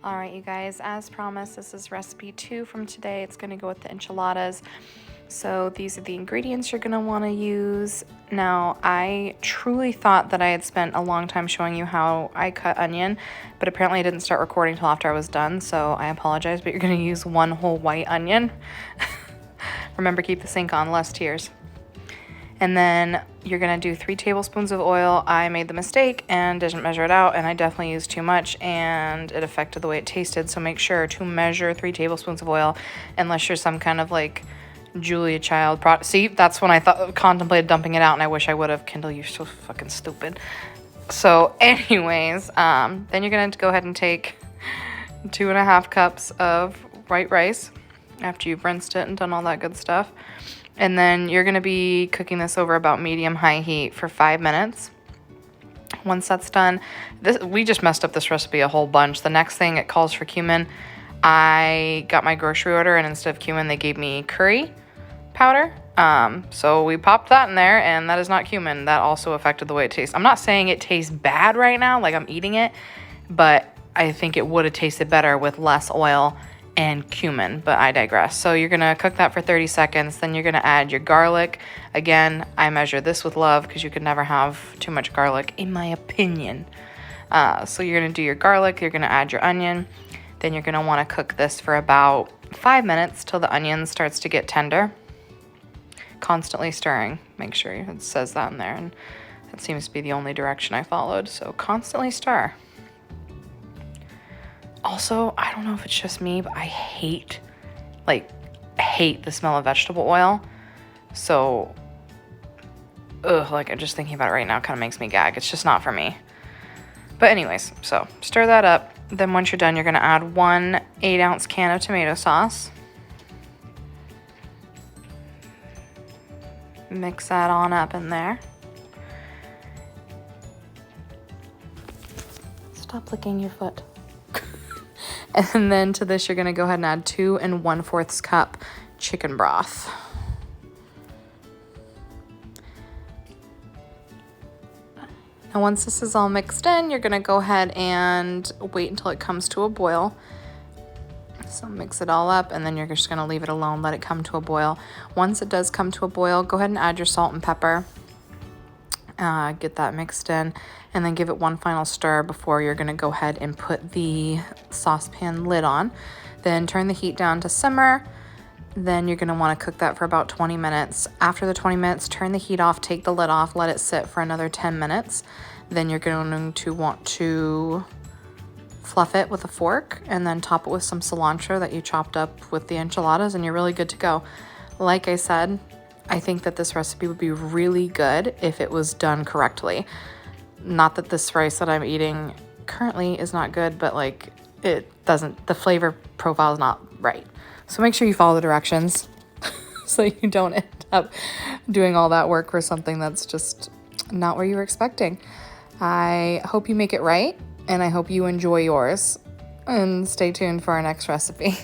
All right, you guys, as promised, this is recipe 2 from today. It's going to go with the enchiladas. So these are the ingredients you're going to want to use. Now, I truly thought that I had spent a long time showing you how I cut onion, but apparently I didn't start recording until after I was done, so I apologize, but you're going to use 1 whole white onion. Remember, keep the sink on, less tears. And then you're gonna do 3 tablespoons of oil. I made the mistake and didn't measure it out, and I definitely used too much and it affected the way it tasted. So make sure to measure 3 tablespoons of oil unless you're some kind of like Julia Child product. See, that's when I contemplated dumping it out, and I wish I would have. Kendall, you're so fucking stupid. So anyways, then you're gonna go ahead and take 2.5 cups of white rice after you've rinsed it and done all that good stuff. And then you're going to be cooking this over about medium-high heat for 5 minutes. Once that's done, we just messed up this recipe a whole bunch. The next thing, it calls for cumin. I got my grocery order, and instead of cumin, they gave me curry powder. So we popped that in there, and that is not cumin. That also affected the way it tastes. I'm not saying it tastes bad right now, like I'm eating it, but I think it would have tasted better with less oil and cumin, but I digress. So you're gonna cook that for 30 seconds. Then you're gonna add your garlic. Again, I measure this with love because you could never have too much garlic, in my opinion. So you're gonna do your garlic, you're gonna add your onion. Then you're gonna wanna cook this for about 5 minutes till the onion starts to get tender. Constantly stirring. Make sure it says that in there, and that seems to be the only direction I followed. So constantly stir. Also, I don't know if it's just me, but I hate the smell of vegetable oil. So, I'm just thinking about it right now kind of makes me gag. It's just not for me. But anyways, so stir that up. Then once you're done, you're going to add 1 8-ounce can of tomato sauce. Mix that on up in there. Stop licking your foot. And then to this, you're going to go ahead and add 2 1/4 cup chicken broth. Now, once this is all mixed in, you're going to go ahead and wait until it comes to a boil. So mix it all up, and then you're just going to leave it alone, let it come to a boil. Once it does come to a boil, go ahead and add your salt and pepper. Get that mixed in, and then give it 1 final stir before you're going to go ahead and put the saucepan lid on. Then turn the heat down to simmer. Then you're going to want to cook that for about 20 minutes. After the 20 minutes, turn the heat off, take the lid off, let it sit for another 10 minutes. Then you're going to want to fluff it with a fork and then top it with some cilantro that you chopped up with the enchiladas, and you're really good to go. Like I said, I think that this recipe would be really good if it was done correctly. Not that this rice that I'm eating currently is not good, but the flavor profile is not right. So make sure you follow the directions so you don't end up doing all that work for something that's just not what you were expecting. I hope you make it right, and I hope you enjoy yours. And stay tuned for our next recipe.